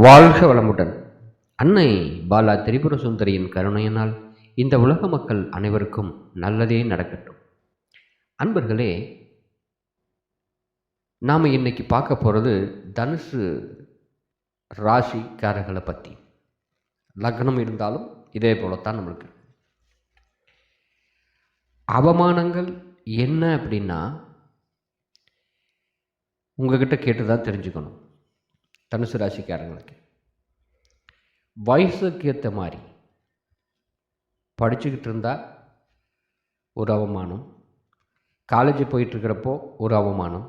வாழ்க வளமுடன். அன்னை பாலா திரிபுர சுந்தரியின் கருணையினால் இந்த உலக மக்கள் அனைவருக்கும் நல்லதே நடக்கட்டும். அன்பர்களே, நாம் இன்னைக்கு பார்க்க போகிறது தனுசு ராசிக்காரர்களை பற்றி. லக்னம் இருந்தாலும் இதே போலத்தான் நம்மளுக்கு அவமானங்கள் என்ன அப்படின்னா உங்ககிட்ட கேட்டு தான் தெரிஞ்சுக்கணும். தனுசு ராசிக்காரங்களுக்கு வயசுக்கு ஏற்ற மாதிரி படிச்சுக்கிட்டு இருந்தால் ஒரு அவமானம், காலேஜ் போயிட்டுருக்கிறப்போ ஒரு அவமானம்,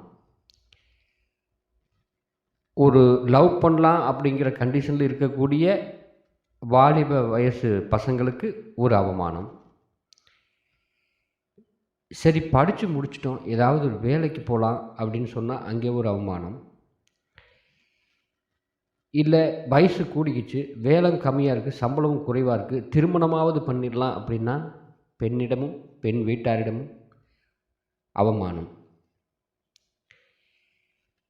ஒரு லவ் பண்ணலாம் அப்படிங்கிற கண்டிஷனில் இருக்கக்கூடிய வாலிப வயசு பசங்களுக்கு ஒரு அவமானம். சரி, படித்து முடிச்சிட்டோம், ஏதாவது ஒரு வேலைக்கு போகலாம் அப்படின்னு சொன்னால் அங்கே ஒரு அவமானம். இல்லை வயசு கூடிக்கிச்சு, வேலை கம்மியாக இருக்குது, சம்பளமும் குறைவாக இருக்குது, திருமணமாவது பண்ணிடலாம் அப்படின்னா பெண்ணிடமும் பெண் வீட்டாரிடமும் அவமானம்.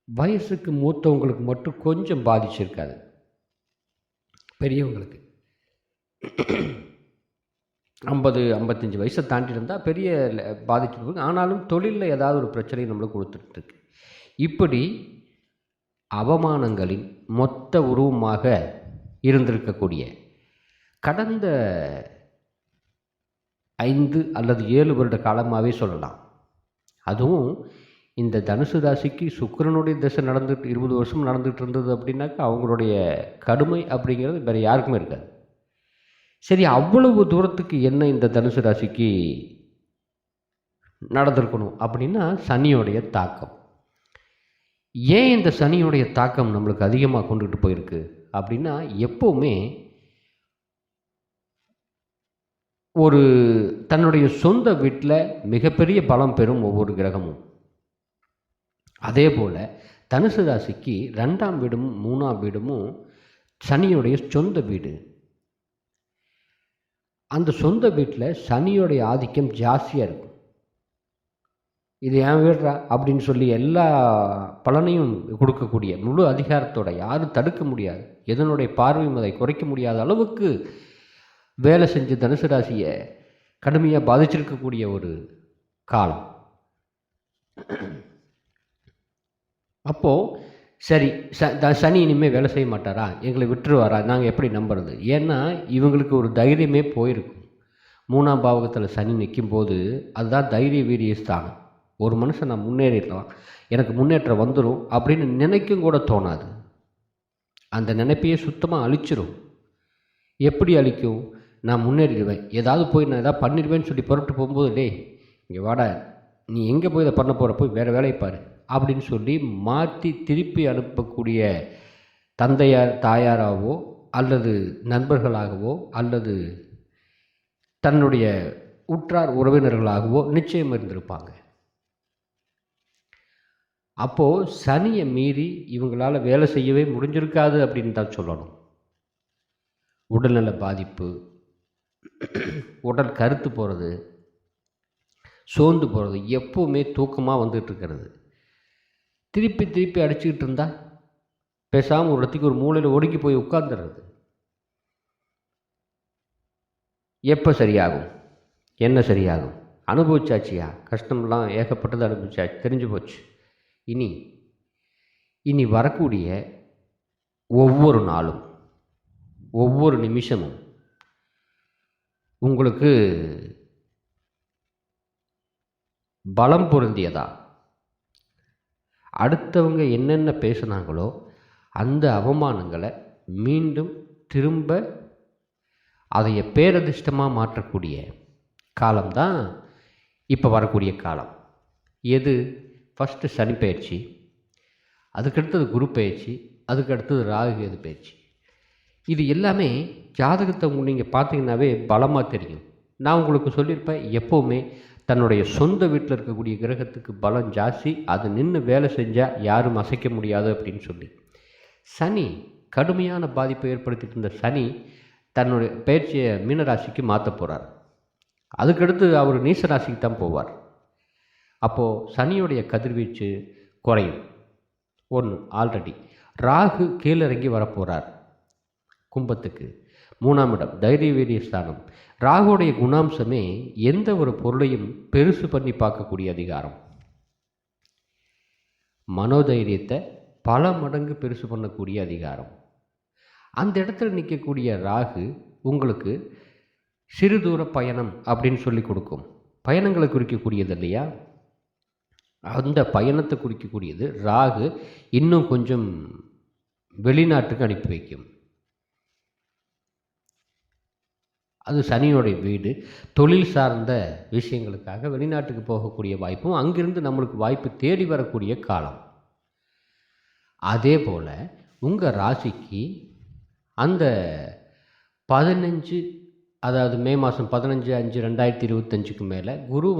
வயசுக்கு மூத்தவங்களுக்கு மட்டும் கொஞ்சம் பாதிச்சிருக்காது, பெரியவங்களுக்கு 50-55 வயசை தாண்டி இருந்தால் பெரிய பாதிச்சிருக்கு. ஆனாலும் தொழிலில் ஏதாவது ஒரு பிரச்சனை நம்மளுக்கு கொடுத்துட்ருக்கு. இப்படி அவமானங்களின் மொத்த உருவமாக இருந்திருக்கக்கூடிய கடந்த 5 அல்லது 7 வருட காலமாகவே சொல்லலாம். அதுவும் இந்த தனுசு ராசிக்கு சுக்கிரனுடைய திசை நடந்துட்டு 20 வருஷம் நடந்துகிட்டு இருந்தது அப்படின்னாக்கா அவங்களுடைய கடுமை அப்படிங்கிறது வேறு யாருக்குமே இருக்காது. சரி, அவ்வளவு தூரத்துக்கு என்ன இந்த தனுசு ராசிக்கு நடந்திருக்கணும் அப்படின்னா சனியோடைய தாக்கம். ஏன் இந்த சனியோடைய தாக்கம் நம்மளுக்கு அதிகமாக கொண்டுகிட்டு போயிருக்கு அப்படின்னா, எப்போவுமே ஒரு தன்னுடைய சொந்த வீட்டில் மிகப்பெரிய பலம் பெறும் ஒவ்வொரு கிரகமும். அதே போல் தனுசு ராசிக்கு 2ஆம் வீடும் 3ஆம் வீடுமும் சனியோடைய சொந்த வீடு. அந்த சொந்த வீட்டில் சனியோடைய ஆதிக்கம் ஜாஸ்தியாக இருக்கும். இது ஏன் வீடுறா அப்படின்னு சொல்லி எல்லா பலனையும் கொடுக்கக்கூடிய முழு அதிகாரத்தோட யாரும் தடுக்க முடியாது, எதனுடைய பார்வையும் அதை குறைக்க முடியாத அளவுக்கு வேலை செஞ்சு தனுசு ராசியை கடுமையாக பாதிச்சிருக்கக்கூடிய ஒரு காலம். அப்போது சரி, சனி இனிமேல் வேலை செய்ய மாட்டாரா, எங்களை விட்டுருவாரா, நாங்கள் எப்படி நம்புறது? ஏன்னா இவங்களுக்கு ஒரு தைரியமே போயிருக்கும். 3ஆம் பாவகத்தில் சனி நிற்கும்போது அதுதான் தைரிய வீரிய ஸ்தானம். ஒரு மனுஷன் நான் முன்னேறிடலாம், எனக்கு முன்னேற்றம் வந்துடும் அப்படின்னு நினைக்கும் கூட தோணாது. அந்த நினைப்பையே சுத்தமாக அழிச்சிரும். எப்படி அழிக்கும்? நான் முன்னேறிடுவேன், ஏதாவது போய் நான் எதாவது பண்ணிடுவேன்னு சொல்லி புறப்பட்டு போகும்போது, டே இங்கே வாடா, நீ எங்கே போய் இதை பண்ண போகிற, போய் வேறு வேலையை பாரு அப்படின்னு சொல்லி மாற்றி திருப்பி அனுப்பக்கூடிய தந்தையார் தாயாராகவோ அல்லது நண்பர்களாகவோ அல்லது தன்னுடைய உற்றார் உறவினர்களாகவோ நிச்சயம் இருந்திருப்பாங்க. அப்போது சனியை மீறி இவங்களால் வேலை செய்யவே முடிஞ்சிருக்காது அப்படின்னு தான் சொல்லணும். உடல்நல பாதிப்பு, உடல் கருத்து போகிறது, சோர்ந்து போகிறது, எப்போவுமே தூக்கமாக வந்துட்டு இருக்கிறது, திருப்பி திருப்பி அடிச்சுக்கிட்டு இருந்தால் பேசாமல் ஒரு இடத்துக்கு ஒரு மூலையில் ஒடுங்கி போய் உட்கார்ந்துடுறது. எப்போ சரியாகும், என்ன சரியாகும்? அனுபவிச்சாச்சியா, கஷ்டம்லாம் ஏகப்பட்டது அனுபவிச்சாச்சு, தெரிஞ்சு போச்சு. இனி வரக்கூடிய ஒவ்வொரு நாளும் ஒவ்வொரு நிமிஷமும் உங்களுக்கு பலம் பொருந்தியதா, அடுத்தவங்க என்னென்ன பேசுனாங்களோ அந்த அவமானங்களை மீண்டும் திரும்ப அதைய பேரதிர்ஷ்டமாக மாற்றக்கூடிய காலம்தான் இப்போ வரக்கூடிய காலம். எது? ஃபஸ்ட்டு சனி பயிற்சி, அதுக்கடுத்தது குரு பயிற்சி, அதுக்கடுத்தது ராகு கேது பயிற்சி. இது எல்லாமே ஜாதகத்தை நீங்கள் பார்த்தீங்கன்னாவே பலமாக தெரியும். நான் உங்களுக்கு சொல்லியிருப்பேன், எப்போவுமே தன்னுடைய சொந்த வீட்டில் இருக்கக்கூடிய கிரகத்துக்கு பலம் ஜாஸ்தி, அது நின்று வேலை செஞ்சால் யாரும் அசைக்க முடியாது அப்படின்னு சொல்லி. சனி கடுமையான பாதிப்பை ஏற்படுத்திட்டு இருந்த சனி தன்னுடைய பயிற்சியை மீனராசிக்கு மாற்ற போகிறார். அதுக்கடுத்து அவர் நீச ராசிக்கு தான் போவார். அப்போது சனியுடைய கதிர்வீச்சு குறையும். ஒன்று ஆல்ரெடி. ராகு கீழிறங்கி வரப்போகிறார் கும்பத்துக்கு. 3ஆம் இடம் தைரிய வீரிய ஸ்தானம். ராகுடைய குணாம்சமே எந்த ஒரு பொருளையும் பெருசு பண்ணி பார்க்கக்கூடிய அதிகாரம். மனோதைரியத்தை பல மடங்கு பெருசு பண்ணக்கூடிய அதிகாரம். அந்த இடத்துல நிற்கக்கூடிய ராகு உங்களுக்கு சிறு தூர பயணம் அப்படின்னு சொல்லி கொடுக்கும். பயணங்களை குறிக்கக்கூடியது இல்லையா? அந்த பயணத்தை குறிக்கக்கூடியது ராகு இன்னும் கொஞ்சம் வெளிநாட்டுக்கு அனுப்பி வைக்கும். அது சனியோடைய வீடு. தொழில் சார்ந்த விஷயங்களுக்காக வெளிநாட்டுக்கு போகக்கூடிய வாய்ப்பும் அங்கிருந்து நம்மளுக்கு வாய்ப்பு தேடி வரக்கூடிய காலம். அதே போல் உங்கள் ராசிக்கு அந்த 15, அதாவது மே மாதம் 15/5/2025 மேலே குரு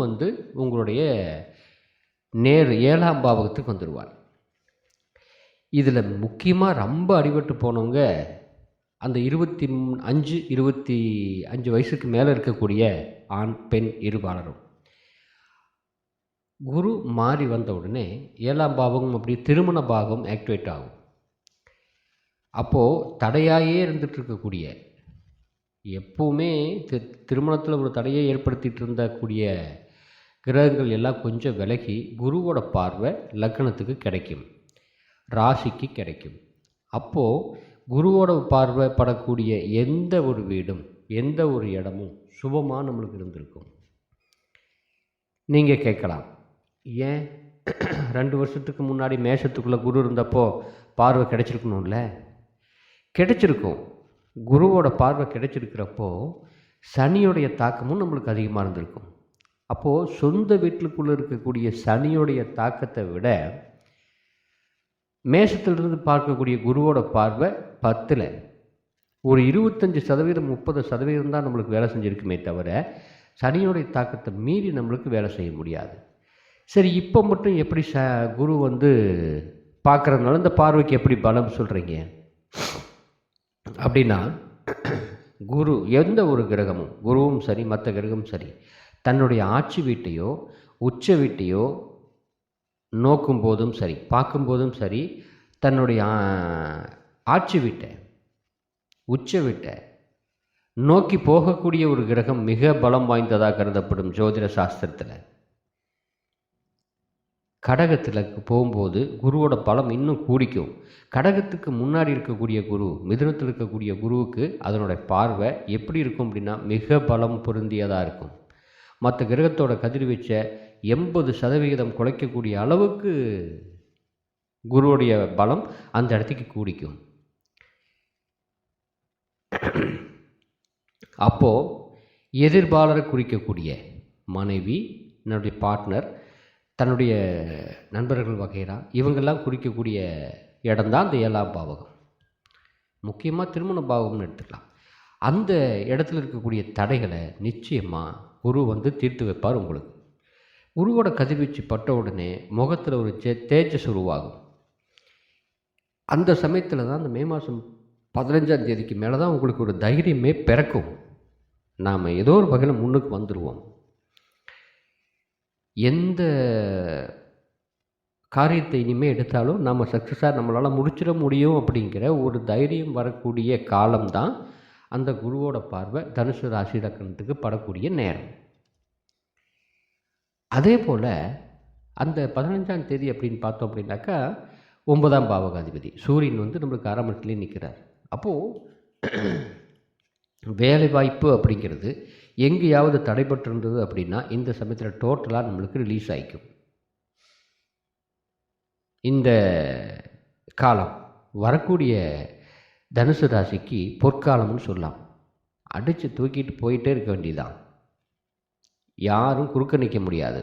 உங்களுடைய 7ஆம் பாவகத்துக்கு வந்துடுவார். இதில் முக்கியமாக ரொம்ப அடிபட்டு போனவங்க அந்த 25 வயசுக்கு மேலே இருக்கக்கூடிய ஆண் பெண் இருபாலரும். குரு மாறி வந்த உடனே 7ஆம் பாவகம் அப்படி திருமண பாகம் ஆக்டிவேட் ஆகும். அப்போது தடையாயே இருந்துகிட்டு இருக்கக்கூடிய, எப்போவுமே திருமணத்தில் ஒரு தடையை ஏற்படுத்திகிட்டு இருந்தக்கூடிய கிரகங்கள் எல்லாம் கொஞ்சம் விலகி குருவோட பார்வை லக்னத்துக்கு கிடைக்கும், ராசிக்கு கிடைக்கும். அப்போது குருவோட பார்வை படக்கூடிய எந்த ஒரு வீடும் எந்த ஒரு இடமும் சுபமாக நம்மளுக்கு இருந்திருக்கும். நீங்கள் கேட்கலாம், ஏன் 2 வருஷத்துக்கு முன்னாடி மேஷத்துக்குள்ளே குரு இருந்தப்போ பார்வை கிடைச்சிருக்கணும்ல? கிடைச்சிருக்கும். குருவோட பார்வை கிடைச்சிருக்கிறப்போ சனியோடைய தாக்கமும் நம்மளுக்கு அதிகமாக இருந்திருக்கும். அப்போது சொந்த வீட்டுக்குள்ளே இருக்கக்கூடிய சனியோடைய தாக்கத்தை விட மேஷத்திலிருந்து பார்க்கக்கூடிய குருவோட பார்வை 10ல் ஒரு 25% 30% தான் நம்மளுக்கு வேலை செஞ்சுருக்குமே தவிர சனியோடைய தாக்கத்தை மீறி நம்மளுக்கு வேலை செய்ய முடியாது. சரி, இப்போ மட்டும் எப்படி குரு பார்க்குறதுனால இந்த பார்வைக்கு எப்படி பலம் சொல்கிறீங்க அப்படின்னா, குரு எந்த ஒரு கிரகமும், குருவும் சரி மற்ற கிரகமும் சரி, தன்னுடைய ஆட்சி வீட்டையோ உச்ச வீட்டையோ நோக்கும் போதும் சரி பார்க்கும்போதும் சரி, தன்னுடைய ஆட்சி வீட்டை உச்ச வீட்டை நோக்கி போகக்கூடிய ஒரு கிரகம் மிக பலம் வாய்ந்ததாக கருதப்படும் ஜோதிட சாஸ்திரத்தில். கடகத்தில் போகும்போது குருவோட பலம் இன்னும் கூடிக்கும். கடகத்துக்கு முன்னாடி இருக்கக்கூடிய குரு, மிதுனத்தில் இருக்கக்கூடிய குருவுக்கு அதனுடைய பார்வை எப்படி இருக்கும் அப்படின்னா மிக பலம் பொருந்தியதாக இருக்கும். மற்ற கிரகத்தோட கதிர்வீச்சை 80% குலைக்கக்கூடிய அளவுக்கு குருவுடைய பலம் அந்த இடத்துக்கு கூடிக்கும். அப்போது எதிர்பாலரை குறிக்கக்கூடிய மனைவி, என்னுடைய பார்ட்னர், தன்னுடைய நண்பர்கள் வகைரா இவங்கெல்லாம் குறிக்கக்கூடிய இடம்தான் அந்த 7ஆம் பாவகம். முக்கியமாக திருமண பாவகம்னு எடுத்துக்கலாம். அந்த இடத்துல இருக்கக்கூடிய தடைகளை நிச்சயமாக குரு தீர்த்து வைப்பார் உங்களுக்கு. குருவோட கதிர்வீச்சு பட்ட உடனே முகத்தில் ஒரு தேஜஸ் உருவாகும். அந்த சமயத்தில் தான் அந்த மே மாதம் 15ஆம் தேதிக்கு மேலே தான் உங்களுக்கு ஒரு தைரியமே பிறக்கும். நாம் ஏதோ ஒரு வகையில் முன்னுக்கு வந்துடுவோம். எந்த காரியத்தை இனிமேல் எடுத்தாலும் நம்ம சக்ஸஸாக நம்மளால் முடிச்சிட முடியும் அப்படிங்கிற ஒரு தைரியம் வரக்கூடிய காலம்தான் அந்த குருவோட பார்வை தனுசு ராசி லக்னத்துக்கு படக்கூடிய நேரம். அதே போல் அந்த 15ஆம் தேதி அப்படின்னு பார்த்தோம் அப்படின்னாக்கா 9ஆம் பாவகாதிபதி சூரியன் நம்மளுக்கு 6ஆம் இடத்துலேயே நிற்கிறார். அப்போது வேலை வாய்ப்பு அப்படிங்கிறது எங்கேயாவது தடைபட்டிருந்தது அப்படின்னா இந்த சமயத்தில் டோட்டலாக நம்மளுக்கு ரிலீஸ் ஆகிக்கும். இந்த காலம் வரக்கூடிய தனுசு ராசிக்கு பொற்காலம்னு சொல்லலாம். அடித்து தூக்கிட்டு போயிட்டே இருக்க வேண்டியதான். யாரும் குறுக்க நிற்க முடியாது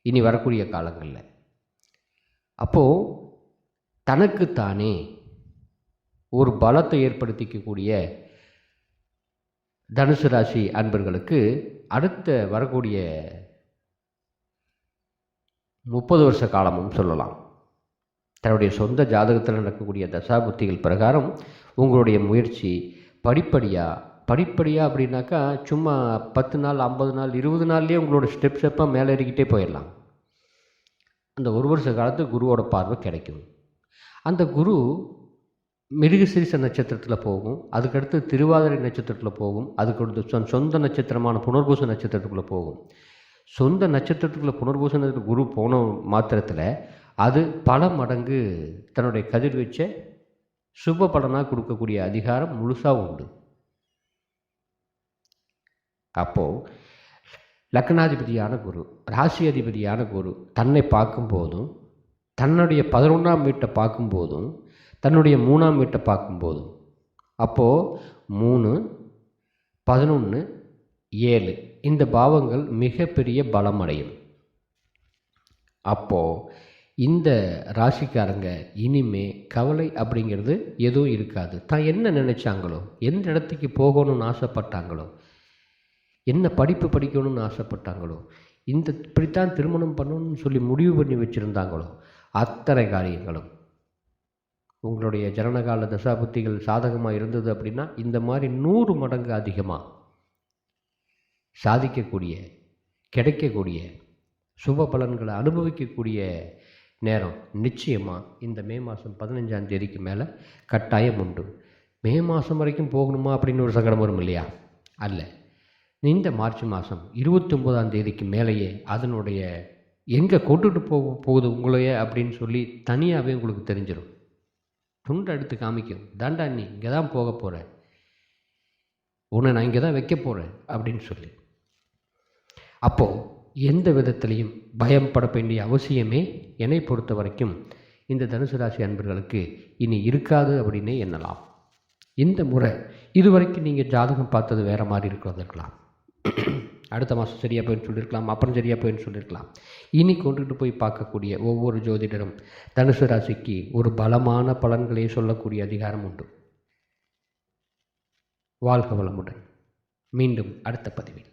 இனி வரக்கூடிய காலங்களில். அப்போது தனக்குத்தானே ஒரு பலத்தை ஏற்படுத்திக்கக்கூடிய தனுசு ராசி அன்பர்களுக்கு அடுத்த வரக்கூடிய 30 வருஷ காலமும் சொல்லலாம். தன்னுடைய சொந்த ஜாதகத்தில் நடக்கக்கூடிய தசாபுத்திகள் பிரகாரம் உங்களுடைய முயற்சி படிப்படியாக அப்படின்னாக்கா சும்மா 10 நாள் 50 நாள் 20 நாள்லேயே உங்களோட ஸ்டெப்பாக மேலே ஏறிக்கிட்டே போயிடலாம். அந்த 1 வருஷ காலத்துக்கு குருவோட பார்வை கிடைக்கும். அந்த குரு மிருகசீரிஷ நட்சத்திரத்தில் போகும், அதுக்கடுத்து திருவாதிரை நட்சத்திரத்தில் போகும், அதுக்கடுத்து சொந்த நட்சத்திரமான புனர்பூச நட்சத்திரத்துக்குள்ளே போகும். சொந்த நட்சத்திரத்துக்குள்ளே புனர்பூச நட்சத்திரத்துக்கு குரு போன மாத்திரத்தில் அது பல மடங்கு தன்னுடைய கதிர்வீச்சை சுப பலனாக கொடுக்கக்கூடிய அதிகாரம் முழுசாக உண்டு. அப்போது லக்னாதிபதியான குரு, ராசி அதிபதியான குரு தன்னை பார்க்கும்போதும், தன்னுடைய 11ஆம் வீட்டை பார்க்கும்போதும், தன்னுடைய 3ஆம் வீட்டை பார்க்கும்போதும், அப்போது 3, 11, 7 இந்த பாவங்கள் மிகப்பெரிய பலமடையும். அப்போது இந்த ராசிக்காரங்க இனிமே கவலை அப்படிங்கிறது எதுவும் இருக்காது. தான் என்ன நினச்சாங்களோ, எந்த இடத்துக்கு போகணும்னு ஆசைப்பட்டாங்களோ, என்ன படிப்பு படிக்கணும்னு ஆசைப்பட்டாங்களோ, இப்படித்தான் திருமணம் பண்ணணும்னு சொல்லி முடிவு பண்ணி வச்சுருந்தாங்களோ, அத்தனை காரியங்களும் உங்களுடைய ஜனனகால தசாபுத்திகள் சாதகமாக இருந்தது அப்படின்னா இந்த மாதிரி 100 மடங்கு அதிகமாக சாதிக்கக்கூடிய, கிடைக்கக்கூடிய, சுப பலன்களை அனுபவிக்கக்கூடிய நேரம் நிச்சயமாக இந்த மே மாதம் 15ஆம் தேதிக்கு மேலே கட்டாயம் உண்டு. மே மாதம் வரைக்கும் போகணுமா அப்படின்னு ஒரு சங்கடம் வரும் இல்லையா? அல்ல, இந்த மார்ச் மாதம் 29ஆம் தேதிக்கு மேலேயே அதனுடைய எங்கே கொண்டுட்டு போகுது உங்களையே அப்படின்னு சொல்லி தனியாகவே உங்களுக்கு தெரிஞ்சிடும். துண்டை எடுத்து காமிக்கும், தாண்டா நீ இங்கே தான் போக போகிற, உன்னை நான் இங்கே தான் வைக்க போகிறேன் அப்படின்னு சொல்லி. அப்போது எந்த விதத்திலையும் பயம் பட வேண்டிய அவசியமே என்னை பொறுத்த வரைக்கும் இந்த தனுசு ராசி அன்பர்களுக்கு இனி இருக்காது அப்படின்னே எண்ணலாம். இந்த முறை இதுவரைக்கும் நீங்கள் ஜாதகம் பார்த்தது வேறு மாதிரி இருக்கிறதற்கலாம், அடுத்த மாதம் சரியாக போயின்னு சொல்லியிருக்கலாம், அப்புறம் சரியாக போயின்னு சொல்லியிருக்கலாம். இனி கொண்டுட்டு போய் பார்க்கக்கூடிய ஒவ்வொரு ஜோதிடரும் தனுசு ராசிக்கு ஒரு பலமான பலன்களை சொல்லக்கூடிய அதிகாரம் உண்டு. வாழ்க வளமுடன். மீண்டும் அடுத்த பதிவில்.